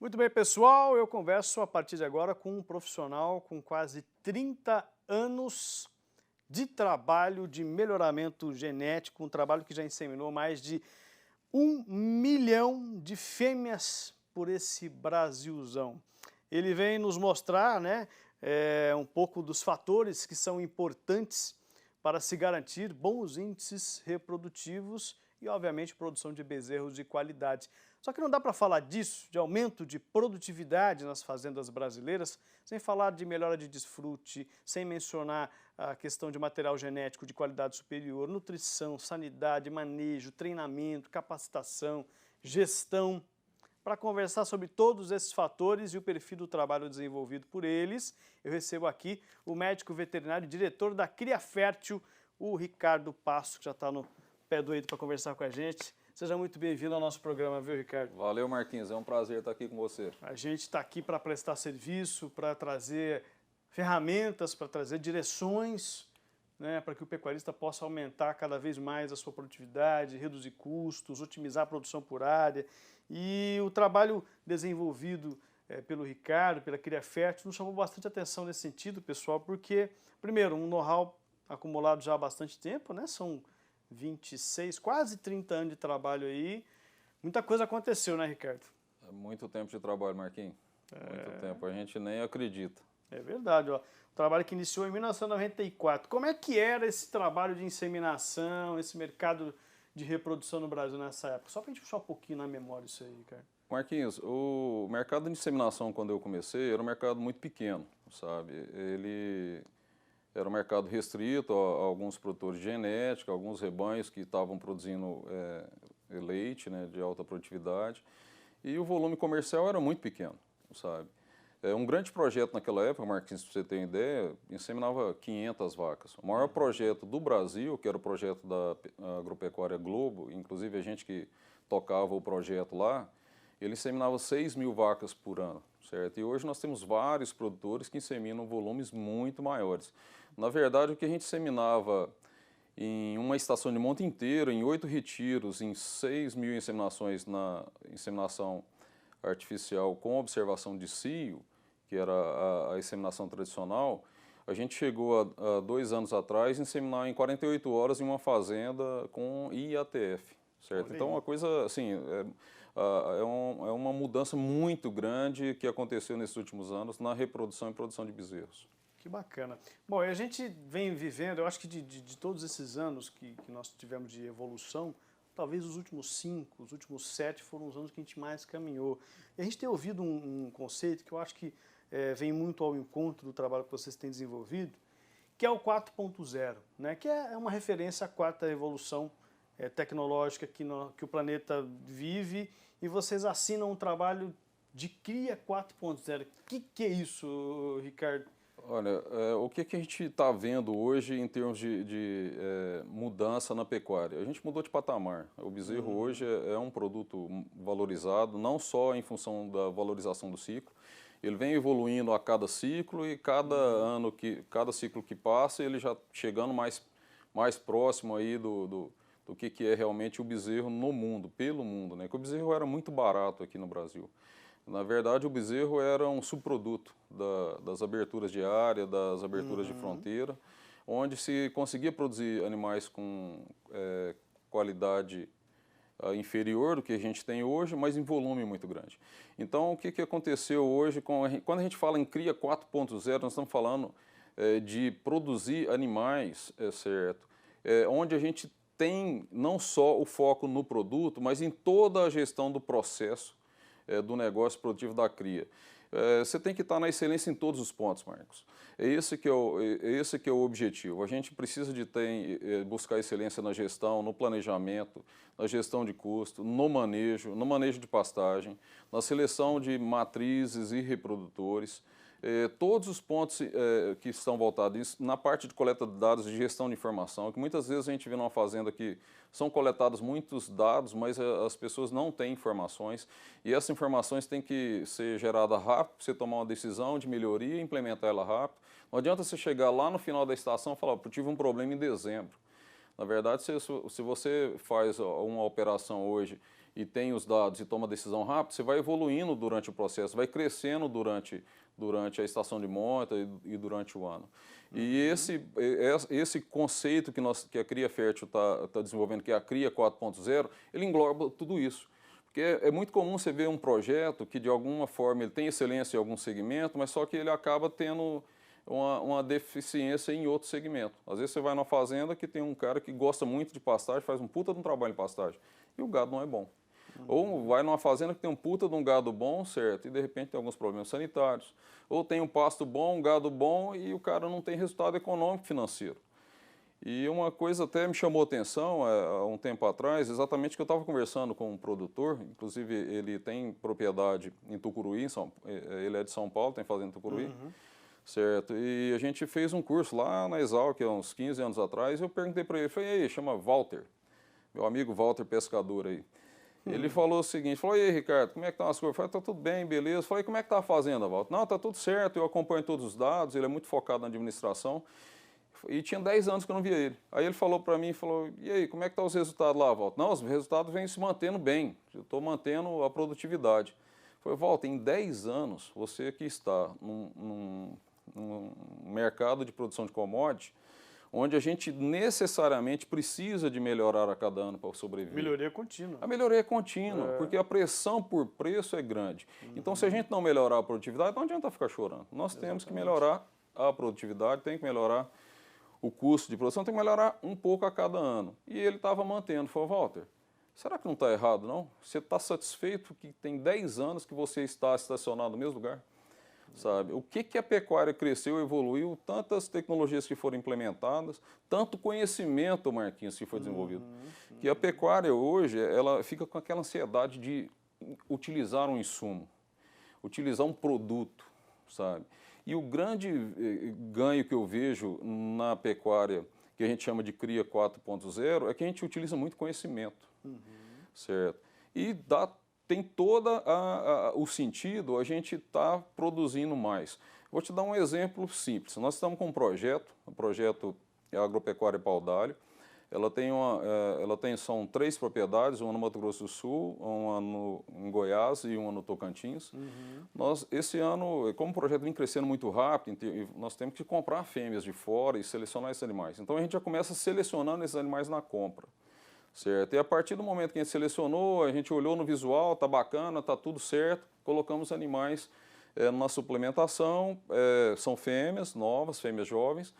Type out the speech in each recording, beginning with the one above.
Muito bem, pessoal, eu converso a partir de agora com um profissional com quase 30 anos de trabalho de melhoramento genético, um trabalho que já inseminou mais de 1 milhão de fêmeas por esse Brasilzão. Ele vem nos mostrar, um pouco dos fatores que são importantes para se garantir bons índices reprodutivos e, obviamente, produção de bezerros de qualidade. Só que não dá para falar disso, de aumento de produtividade nas fazendas brasileiras, sem falar de melhora de desfrute, sem mencionar a questão de material genético de qualidade superior, nutrição, sanidade, manejo, treinamento, capacitação, gestão. Para conversar sobre todos esses fatores e o perfil do trabalho desenvolvido por eles, eu recebo aqui o médico veterinário e diretor da Cria Fértil, o Ricardo Passo, que já está no pé do eito para conversar com a gente. Seja muito bem-vindo ao nosso programa, viu, Ricardo? Valeu, Marquinhos. É um prazer estar aqui com você. A gente está aqui para prestar serviço, para trazer ferramentas, para trazer direções, para que o pecuarista possa aumentar cada vez mais a sua produtividade, reduzir custos, otimizar a produção por área. E o trabalho desenvolvido pelo Ricardo, pela Cria Fértil, nos chamou bastante atenção nesse sentido, pessoal, porque, primeiro, um know-how acumulado já há bastante tempo, são 26, quase 30 anos de trabalho aí. Muita coisa aconteceu, né, Ricardo? É muito tempo de trabalho, Marquinhos. Muito tempo. A gente nem acredita. É verdade, ó. O trabalho que iniciou em 1994. Como é que era esse trabalho de inseminação, esse mercado de reprodução no Brasil nessa época? Só para a gente puxar um pouquinho na memória isso aí, Ricardo. Marquinhos, o mercado de inseminação, quando eu comecei, era um mercado muito pequeno, sabe? Ele era um mercado restrito a alguns produtores de genética, alguns rebanhos que estavam produzindo leite, de alta produtividade, e o volume comercial era muito pequeno, sabe? Um grande projeto naquela época, Marquinhos, para você ter ideia, inseminava 500 vacas. O maior projeto do Brasil, que era o projeto da Agropecuária Globo, inclusive a gente que tocava o projeto lá, ele inseminava 6.000 vacas por ano, certo? E hoje nós temos vários produtores que inseminam volumes muito maiores. Na verdade, o que a gente inseminava em uma estação de monta inteira, em 8 retiros, em 6.000 inseminações na inseminação artificial com observação de cio, que era a inseminação tradicional, a gente chegou a 2 anos atrás a inseminar em 48 horas em uma fazenda com IATF, certo? Então, uma coisa assim, é uma mudança muito grande que aconteceu nesses últimos anos na reprodução e produção de bezerros. Que bacana. Bom, e a gente vem vivendo, eu acho que de todos esses anos que nós tivemos de evolução, talvez os últimos 5, os últimos 7 foram os anos que a gente mais caminhou. E a gente tem ouvido um conceito que eu acho que vem muito ao encontro do trabalho que vocês têm desenvolvido, que é o 4.0, que é uma referência à quarta evolução tecnológica que o planeta vive, e vocês assinam um trabalho de Cria 4.0. O que é isso, Ricardo? Olha, o que a gente está vendo hoje em termos de mudança na pecuária? A gente mudou de patamar. O bezerro hoje é um produto valorizado, não só em função da valorização do ciclo, ele vem evoluindo a cada ciclo e cada ciclo que passa, ele já chegando mais próximo aí do que é realmente o bezerro no mundo, pelo mundo, que o bezerro era muito barato aqui no Brasil. Na verdade, o bezerro era um subproduto das aberturas de área, das aberturas de fronteira, onde se conseguia produzir animais com qualidade inferior do que a gente tem hoje, mas em volume muito grande. Então, o que aconteceu hoje, quando a gente fala em Cria 4.0, nós estamos falando de produzir animais, certo? Onde a gente tem não só o foco no produto, mas em toda a gestão do processo do negócio produtivo da cria. Você tem que estar na excelência em todos os pontos, Marcos. Esse que é o objetivo. A gente precisa de buscar excelência na gestão, no planejamento, na gestão de custo, no manejo de pastagem, na seleção de matrizes e reprodutores. Todos os pontos que estão voltados nisso, na parte de coleta de dados, de gestão de informação, que muitas vezes a gente vê numa fazenda que são coletados muitos dados, mas as pessoas não têm informações, e essas informações têm que ser geradas rápido, para você tomar uma decisão de melhoria e implementar ela rápido. Não adianta você chegar lá no final da estação e falar, eu tive um problema em dezembro. Na verdade, se você faz uma operação hoje e tem os dados e toma decisão rápida, você vai evoluindo durante o processo, vai crescendo durante a estação de monta e durante o ano. E esse conceito que a Cria Fértil está desenvolvendo, que é a Cria 4.0, ele engloba tudo isso. Porque é muito comum você ver um projeto que, de alguma forma, ele tem excelência em algum segmento, mas só que ele acaba tendo uma deficiência em outro segmento. Às vezes você vai numa fazenda que tem um cara que gosta muito de pastagem, faz um puta de um trabalho em pastagem, e o gado não é bom. Ou vai numa fazenda que tem um puta de um gado bom, certo, e de repente tem alguns problemas sanitários. Ou tem um pasto bom, um gado bom, e o cara não tem resultado econômico financeiro. E uma coisa até me chamou a atenção há um tempo atrás, exatamente que eu estava conversando com um produtor, inclusive ele tem propriedade em Tucuruí, ele é de São Paulo, tem fazenda em Tucuruí, certo? E a gente fez um curso lá na Exalc, há uns 15 anos atrás, e eu perguntei para ele, falei, e aí, chama Walter, meu amigo Walter Pescador aí. Ele falou o seguinte, falou, e aí, Ricardo, como é que estão as coisas? Eu falei, tá tudo bem, beleza. Eu falei, como é que está a fazenda, Walter? Não, tá tudo certo, eu acompanho todos os dados, ele é muito focado na administração. E tinha 10 anos que eu não via ele. Aí ele falou para mim, falou, e aí, como é que estão os resultados lá, Walter? Não, os resultados vêm se mantendo bem, eu estou mantendo a produtividade. Eu falei, Walter, em 10 anos, você que está num mercado de produção de commodity, onde a gente necessariamente precisa de melhorar a cada ano para sobreviver. Melhoria contínua. A melhoria é contínua, porque a pressão por preço é grande. Então, se a gente não melhorar a produtividade, não adianta ficar chorando. Nós temos que melhorar a produtividade, tem que melhorar o custo de produção, tem que melhorar um pouco a cada ano. E ele estava mantendo. Falou, Walter, será que não está errado, não? Você está satisfeito que tem 10 anos que você está estacionado no mesmo lugar? Sabe? O que a pecuária cresceu, evoluiu, tantas tecnologias que foram implementadas, tanto conhecimento, Marquinhos, que foi desenvolvido. Que a pecuária hoje, ela fica com aquela ansiedade de utilizar um insumo, utilizar um produto, sabe? E o grande ganho que eu vejo na pecuária, que a gente chama de Cria 4.0, é que a gente utiliza muito conhecimento, certo? E tem todo o sentido a gente estar produzindo mais. Vou te dar um exemplo simples. Nós estamos com um projeto, o projeto é a Agropecuária Pau d'Alho. São 3 propriedades, uma no Mato Grosso do Sul, uma em Goiás e uma no Tocantins. Esse ano, como o projeto vem crescendo muito rápido, nós temos que comprar fêmeas de fora e selecionar esses animais. Então a gente já começa selecionando esses animais na compra. Certo? E a partir do momento que a gente selecionou, a gente olhou no visual, está bacana, está tudo certo, colocamos animais na suplementação, são fêmeas novas, fêmeas jovens,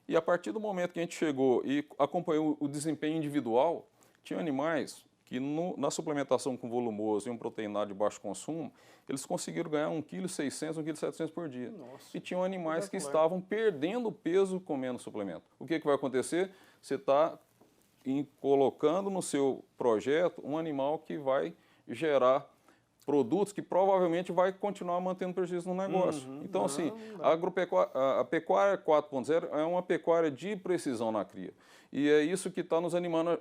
e a partir do momento que a gente chegou e acompanhou o desempenho individual, tinha animais que na suplementação com volumoso e um proteinado de baixo consumo, eles conseguiram ganhar 1,6 kg, 1,7 kg por dia. Nossa, e tinham animais que estavam perdendo peso comendo suplemento. O que vai acontecer? Você está colocando no seu projeto um animal que vai gerar produtos que provavelmente vai continuar mantendo prejuízo no negócio. Então, assim, a pecuária 4.0 é uma pecuária de precisão na cria. E é isso que está nos animando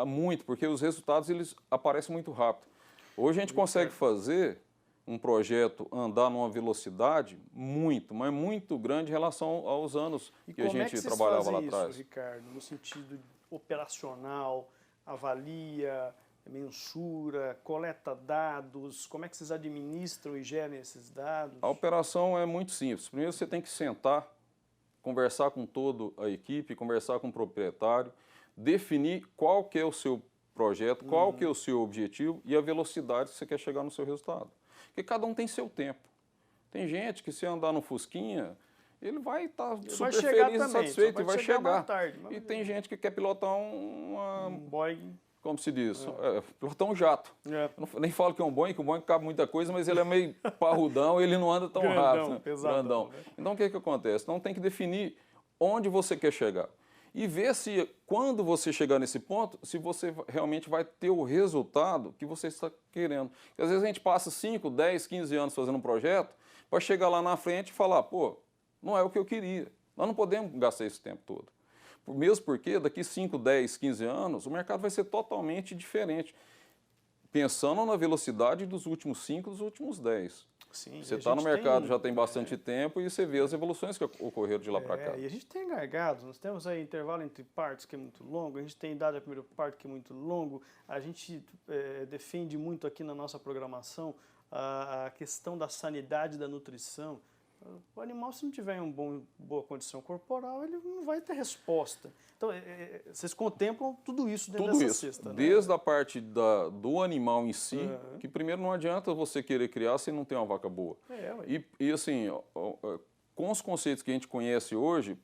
muito, porque os resultados eles aparecem muito rápido. Hoje a gente consegue fazer um projeto andar numa velocidade mas muito grande em relação aos anos que a gente trabalhava lá atrás. Isso, Ricardo, no sentido operacional, avalia, mensura, coleta dados, como é que vocês administram e gerem esses dados? A operação é muito simples. Primeiro você tem que sentar, conversar com toda a equipe, conversar com o proprietário, definir qual que é o seu projeto, qual que é o seu objetivo e a velocidade que você quer chegar no seu resultado. Porque cada um tem seu tempo. Tem gente que se andar no Fusquinha, ele vai estar super feliz e satisfeito e vai chegar. Tarde, e tem gente que quer pilotar um Boeing. Como se diz? Pilotar um jato. Eu nem falo que é um Boeing, que o Boeing cabe muita coisa, mas ele é meio parrudão, ele não anda tão rápido. Né? Pesadão, grandão. Então o que acontece? Então tem que definir onde você quer chegar. E ver se, quando você chegar nesse ponto, se você realmente vai ter o resultado que você está querendo. Porque às vezes a gente passa 5, 10, 15 anos fazendo um projeto, para chegar lá na frente e falar, pô, não é o que eu queria. Nós não podemos gastar esse tempo todo. Mesmo porque daqui 5, 10, 15 anos, o mercado vai ser totalmente diferente. pensando na velocidade dos últimos 5, dos últimos 10. Sim, Você está no mercado já tem bastante tempo e você vê as evoluções que ocorreram de lá para cá. E a gente tem gargados, nós temos aí intervalo entre partos que é muito longo, a gente tem idade a primeiro parto que é muito longo, a gente defende muito aqui na nossa programação a questão da sanidade da nutrição. O animal, se não tiver em boa condição corporal, ele não vai ter resposta. Então, vocês contemplam tudo isso dentro dessa cesta, né? Desde a parte do animal em si, que primeiro não adianta você querer criar se não tem uma vaca boa. E assim, com os conceitos que a gente conhece hoje,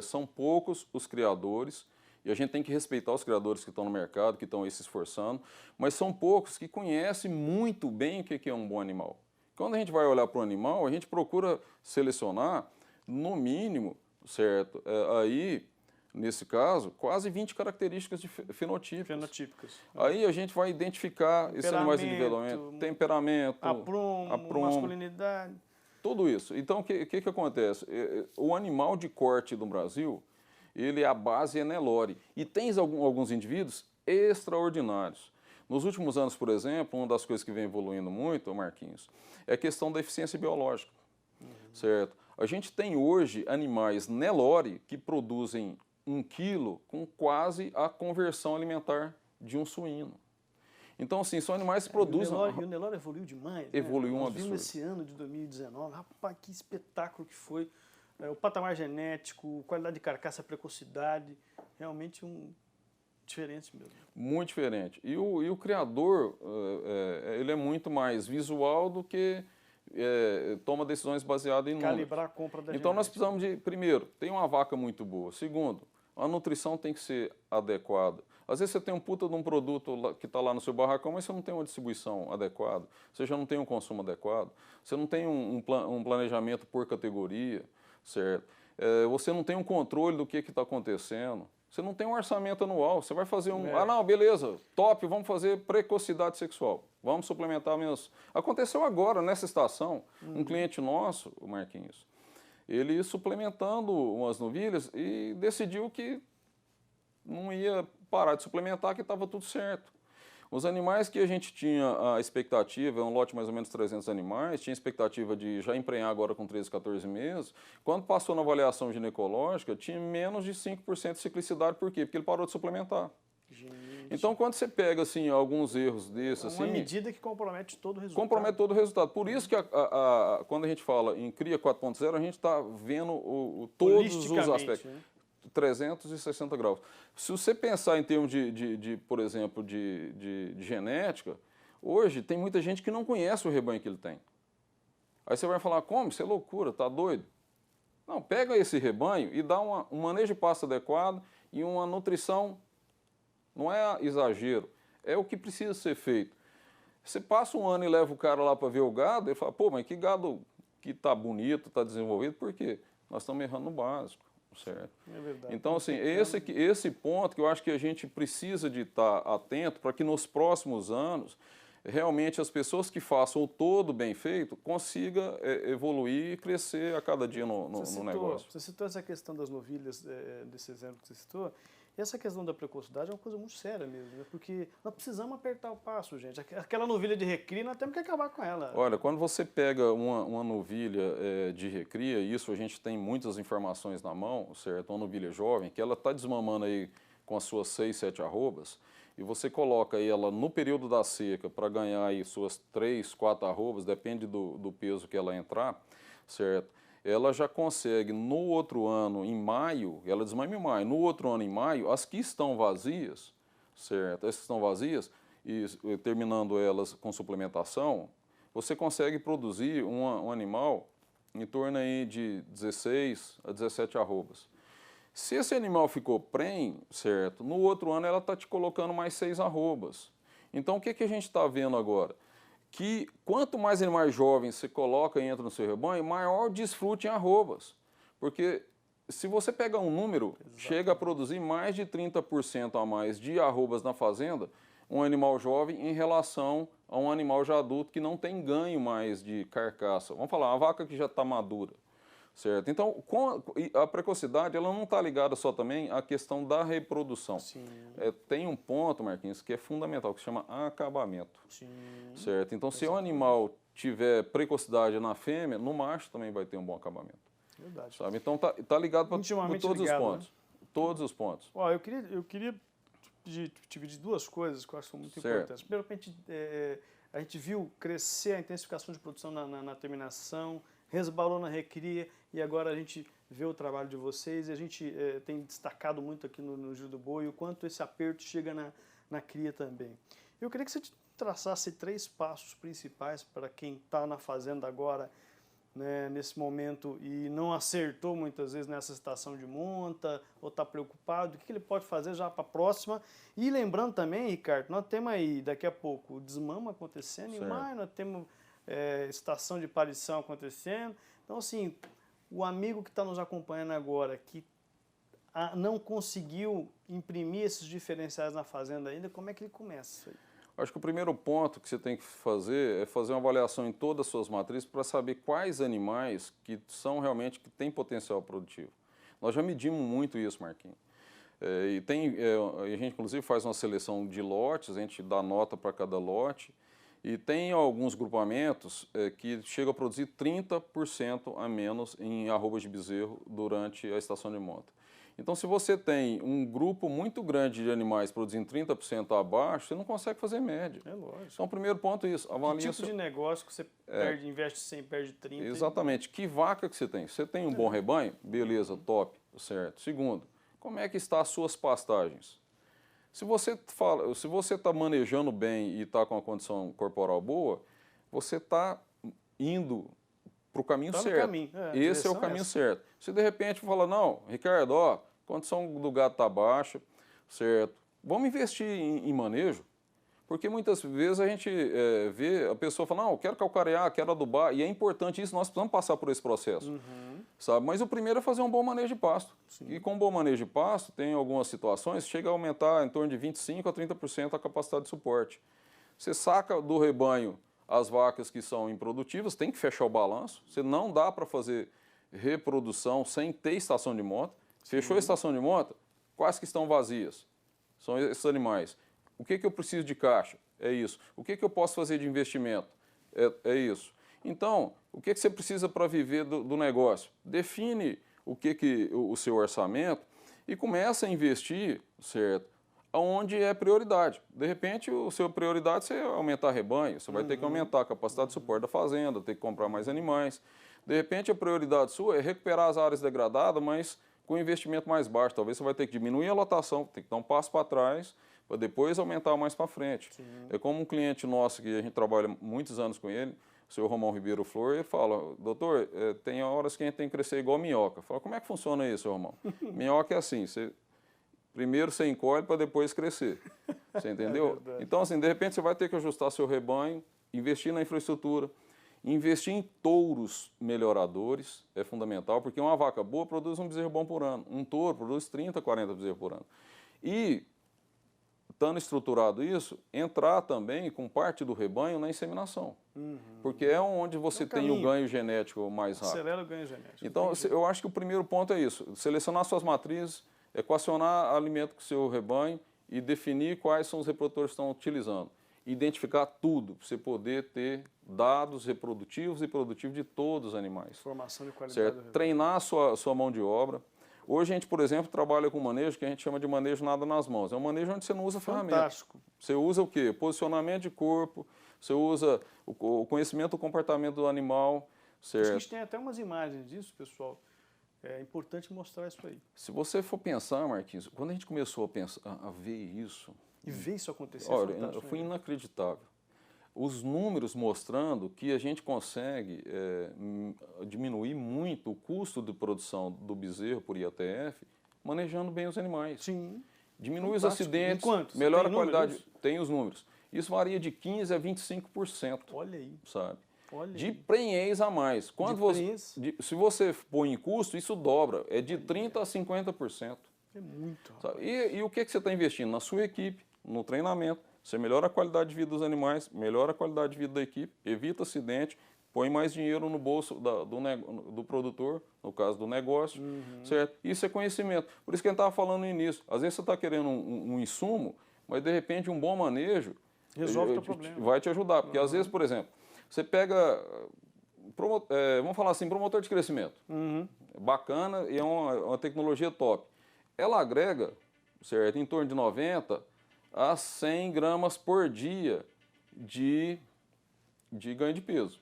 são poucos os criadores, e a gente tem que respeitar os criadores que estão no mercado, que estão aí se esforçando, mas são poucos que conhecem muito bem o que é um bom animal. Quando a gente vai olhar para o animal, a gente procura selecionar, no mínimo, certo? Aí, nesse caso, quase 20 características fenotípicas. Aí a gente vai identificar esses animais individualmente, temperamento, aprumo, masculinidade. Tudo isso. Então, o que acontece? O animal de corte do Brasil, a base é Nelore. E tem alguns indivíduos extraordinários. Nos últimos anos, por exemplo, uma das coisas que vem evoluindo muito, Marquinhos, é a questão da eficiência biológica, certo? A gente tem hoje animais Nelore que produzem 1 quilo com quase a conversão alimentar de um suíno. Então, assim, são animais que produzem... E o Nelore evoluiu demais, evoluiu né? um absurdo. Nós vimos esse ano de 2019, rapaz, que espetáculo que foi. O patamar genético, qualidade de carcaça, precocidade, realmente diferente mesmo. Muito diferente. E o criador, ele é muito mais visual do que toma decisões baseadas em números. Calibrar a compra da Então, nós precisamos de, primeiro, ter uma vaca muito boa. Segundo, a nutrição tem que ser adequada. Às vezes você tem um puta de um produto que está lá no seu barracão, mas você não tem uma distribuição adequada, você já não tem um consumo adequado, você não tem um planejamento por categoria, certo? Você não tem um controle do que está acontecendo. Você não tem um orçamento anual. Você vai fazer Ah, não, beleza, top, vamos fazer precocidade sexual. Vamos suplementar menos. Aconteceu agora, nessa estação, um cliente nosso, o Marquinhos, ele suplementando umas novilhas e decidiu que não ia parar de suplementar, que estava tudo certo. Os animais que a gente tinha a expectativa, um lote mais ou menos 300 animais, tinha expectativa de já emprenhar agora com 13, 14 meses, quando passou na avaliação ginecológica, tinha menos de 5% de ciclicidade. Por quê? Porque ele parou de suplementar. Gente. Então, quando você pega assim, alguns erros desses... Uma medida que compromete todo o resultado. Compromete todo o resultado. Por isso que quando a gente fala em CRIA 4.0, a gente está vendo todos os aspectos. Né? 360 graus. Se você pensar em termos por exemplo, de genética, hoje tem muita gente que não conhece o rebanho que ele tem. Aí você vai falar, como? Isso é loucura, tá doido? Não, pega esse rebanho e dá um manejo de pasto adequado e uma nutrição, não é exagero, é o que precisa ser feito. Você passa um ano e leva o cara lá para ver o gado, ele fala, pô, mas que gado que tá bonito, tá desenvolvido, por quê? Nós estamos errando no básico. Certo. É verdade. Então, assim, esse ponto que eu acho que a gente precisa de estar atento para que nos próximos anos, realmente as pessoas que façam o todo bem feito consigam evoluir e crescer a cada dia no negócio. Você citou essa questão das novilhas, desse exemplo que você citou, e essa questão da precocidade é uma coisa muito séria mesmo, né? Porque nós precisamos apertar o passo, gente. Aquela novilha de recria, nós temos que acabar com ela. Olha, quando você pega uma novilha de recria, isso a gente tem muitas informações na mão, certo? Uma novilha jovem, que ela está desmamando aí com as suas 6, 7 arrobas, e você coloca aí ela no período da seca para ganhar aí suas 3, 4 arrobas, depende do peso que ela entrar, certo? Ela já consegue no outro ano, em maio, ela desmama em maio, no outro ano, em maio, as que estão vazias, certo? Essas que estão vazias, e terminando elas com suplementação, você consegue produzir um animal em torno aí de 16 a 17 arrobas. Se esse animal ficou prenhe, certo? No outro ano ela está te colocando mais 6 arrobas. Então o que a gente está vendo agora? Que quanto mais animais jovens você coloca e entra no seu rebanho, maior desfrute em arrobas. Porque se você pegar um número, chega a produzir mais de 30% a mais de arrobas na fazenda, um animal jovem em relação a um animal já adulto que não tem ganho mais de carcaça. Vamos falar, uma vaca que já está madura, certo? Então, e a precocidade, ela não está ligada só também à questão da reprodução. Sim, Tem um ponto, Marquinhos, que é fundamental, que se chama acabamento, sim. certo? Então, se o animal tiver precocidade na fêmea, no macho também vai ter um bom acabamento, Verdade. sabe? Então, tá ligado para Intimamente todos ligado, os pontos. Todos os pontos. Ó, eu queria te pedir duas coisas que eu acho que são muito Certo. importantes. Primeiro, a gente viu crescer a intensificação de produção na terminação, resbalou na recria, e agora a gente vê o trabalho de vocês, e a gente tem destacado muito aqui no Giro do Boi o quanto esse aperto chega na cria também. Eu queria que você traçasse 3 passos principais para quem está na fazenda agora, né, nesse momento, e não acertou muitas vezes nessa estação de monta, ou está preocupado, o que ele pode fazer já para a próxima. E lembrando também, Ricardo, nós temos aí daqui a pouco o desmama acontecendo em maio, nós temos estação de parição acontecendo. Então, assim, o amigo que está nos acompanhando agora, que não conseguiu imprimir esses diferenciais na fazenda ainda, como é que ele começa isso aí? Acho que o primeiro ponto que você tem que fazer é fazer uma avaliação em todas as suas matrizes para saber quais animais que são realmente que têm potencial produtivo. Nós já medimos muito isso, Marquinhos. A gente inclusive faz uma seleção de lotes, a gente dá nota para cada lote, e tem alguns grupamentos que chegam a produzir 30% a menos em arrobas de bezerro durante a estação de monta. Então, se você tem um grupo muito grande de animais produzindo 30% abaixo, você não consegue fazer média. É lógico. Então, o primeiro ponto é isso. Que tipo de negócio que você investe 100, perde 30? Exatamente. Que vaca que você tem? Você tem um bom rebanho? Beleza, top, certo. Segundo, como é que estão as suas pastagens? Se você está manejando bem e está com uma condição corporal boa, você está indo para o caminho certo. Caminho. Esse é o caminho certo. Se de repente fala, não, Ricardo, ó, a condição do gado está baixa, certo? Vamos investir em manejo, porque muitas vezes a gente vê a pessoa fala, não, eu quero calcarear, quero adubar, e é importante isso, nós precisamos passar por esse processo, sabe? Mas o primeiro é fazer um bom manejo de pasto. Sim. E com um bom manejo de pasto, tem algumas situações, chega a aumentar em torno de 25% a 30% a capacidade de suporte. Você saca do rebanho as vacas que são improdutivas, tem que fechar o balanço, você não dá para fazer reprodução sem ter estação de monta. Fechou a estação de monta, quais que estão vazias? São esses animais. O que eu preciso de caixa? É isso. O que eu posso fazer de investimento? É isso. Então, o que você precisa para viver do negócio? Define o seu orçamento e começa a investir, certo? Onde é prioridade. De repente, o seu prioridade é aumentar rebanho, você vai ter que aumentar a capacidade de suporte da fazenda, ter que comprar mais animais. De repente, a prioridade sua é recuperar as áreas degradadas, mas com investimento mais baixo. Talvez você vai ter que diminuir a lotação, ter que dar um passo para trás, para depois aumentar mais para frente. Sim. É como um cliente nosso, que a gente trabalha muitos anos com ele, o senhor Romão Ribeiro Flor, ele fala, doutor, tem horas que a gente tem que crescer igual minhoca. Fala, como é que funciona isso, Romão? Minhoca é assim, primeiro você encolhe para depois crescer. Você entendeu? Então, assim, de repente você vai ter que ajustar seu rebanho, investir na infraestrutura, investir em touros melhoradores é fundamental, porque uma vaca boa produz um bezerro bom por ano. Um touro produz 30, 40 bezerros por ano. E, estando estruturado isso, entrar também com parte do rebanho na inseminação. Porque é onde você tem o ganho genético mais rápido. Acelera o ganho genético. Então, eu acho que o primeiro ponto é isso. Selecionar suas matrizes, equacionar alimento com o seu rebanho e definir quais são os reprodutores que estão utilizando. Identificar tudo, para você poder ter dados reprodutivos e produtivos de todos os animais. Formação de qualidade. Certo? Treinar a sua mão de obra. Hoje a gente, por exemplo, trabalha com manejo que a gente chama de manejo nada nas mãos. É um manejo onde você não usa ferramenta. Fantástico. Você usa o quê? Posicionamento de corpo, você usa o conhecimento do comportamento do animal. Certo? Acho que a gente tem até umas imagens disso, pessoal. É importante mostrar isso aí. Se você for pensar, Marquinhos, quando a gente começou a ver isso... E ver isso acontecer, olha, foi inacreditável. Os números mostrando que a gente consegue diminuir muito o custo de produção do bezerro por IATF, manejando bem os animais. Sim. Diminui os acidentes, quanto? melhora a qualidade. Tem os números. Isso varia de 15% a 25%. Olha aí. Sabe? Olha de prenhez a mais. Se você põe em custo, isso dobra. É de 30% a 50%. É muito. E o que você está investindo? Na sua equipe, no treinamento. Você melhora a qualidade de vida dos animais, melhora a qualidade de vida da equipe, evita acidente, põe mais dinheiro no bolso do produtor, no caso do negócio, certo? Isso é conhecimento. Por isso que a gente estava falando no início. Às vezes você está querendo um insumo, mas de repente um bom manejo Resolve o teu problema. vai te ajudar. Porque às vezes, por exemplo, você pega, vamos falar assim, promotor de crescimento. Bacana e é uma tecnologia top. Ela agrega, certo, em torno de 90 a 100 gramas por dia de ganho de peso.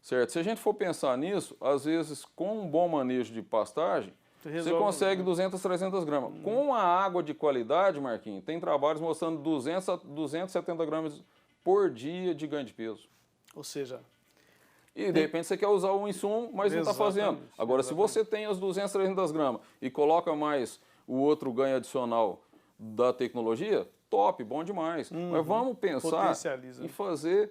Certo? Se a gente for pensar nisso, às vezes com um bom manejo de pastagem, você consegue 200, 300 gramas. Com a água de qualidade, Marquinhos, tem trabalhos mostrando 200 a 270 gramas por dia de ganho de peso. Ou seja... E de repente você quer usar um insumo, mas não está fazendo. Agora, se você tem as 200, 300 gramas e coloca mais o outro ganho adicional da tecnologia, top, bom demais. Mas vamos pensar em fazer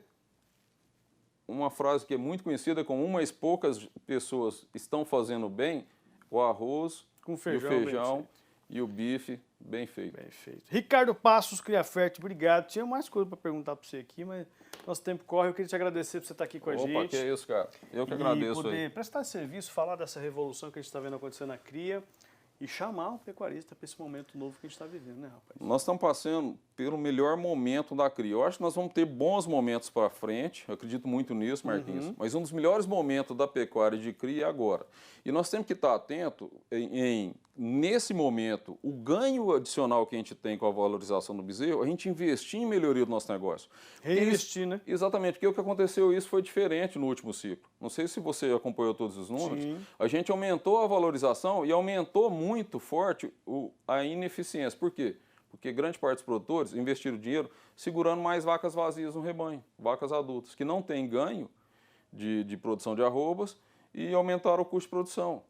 uma frase que é muito conhecida, como umas poucas pessoas estão fazendo bem, o arroz, com e o feijão e o bife bem feito. Bem feito. Ricardo Passos, Cria Fértil, obrigado. Tinha mais coisa para perguntar para você aqui, mas nosso tempo corre. Eu queria te agradecer por você estar aqui com a gente. Opa, que é isso, cara. Eu que agradeço. E poder aí. prestar serviço, falar dessa revolução que a gente está vendo acontecer na cria e chamar um pecuarista para esse momento novo que a gente está vivendo, né, rapaz? Nós estamos passando pelo melhor momento da cria. Eu acho que nós vamos ter bons momentos para frente, eu acredito muito nisso, Marquinhos, mas um dos melhores momentos da pecuária de cria é agora. E nós temos que estar atento nesse momento, o ganho adicional que a gente tem com a valorização do bezerro, a gente investir em melhoria do nosso negócio. Reinvestir, né? Exatamente, porque o que aconteceu, isso foi diferente no último ciclo. Não sei se você acompanhou todos os números. Sim. A gente aumentou a valorização e aumentou muito forte a ineficiência. Por quê? Porque grande parte dos produtores investiram dinheiro segurando mais vacas vazias no rebanho, vacas adultas, que não têm ganho de produção de arrobas e aumentaram o custo de produção.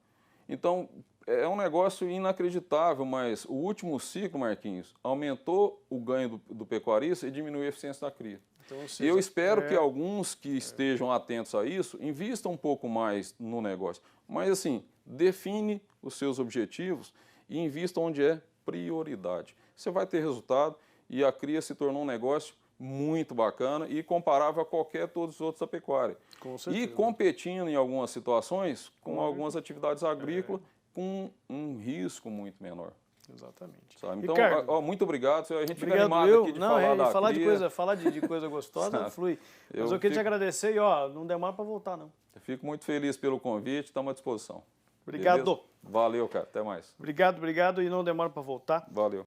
Então, é um negócio inacreditável, mas o último ciclo, Marquinhos, aumentou o ganho do pecuarista e diminuiu a eficiência da cria. Então, e eu espero que alguns que estejam atentos a isso invistam um pouco mais no negócio. Mas, assim, define os seus objetivos e invista onde é prioridade. Você vai ter resultado e a cria se tornou um negócio muito bacana e comparável a todos os outros da pecuária. Com certeza. E competindo em algumas situações com algumas atividades agrícolas com um risco muito menor. Exatamente. Sabe? Então, muito obrigado. A gente fica animado aqui de falar de coisa gostosa flui. Mas eu queria te agradecer e não demora para voltar, não. Eu fico muito feliz pelo convite, estamos à disposição. Obrigado. Beleza? Valeu, cara. Até mais. Obrigado e não demora para voltar. Valeu.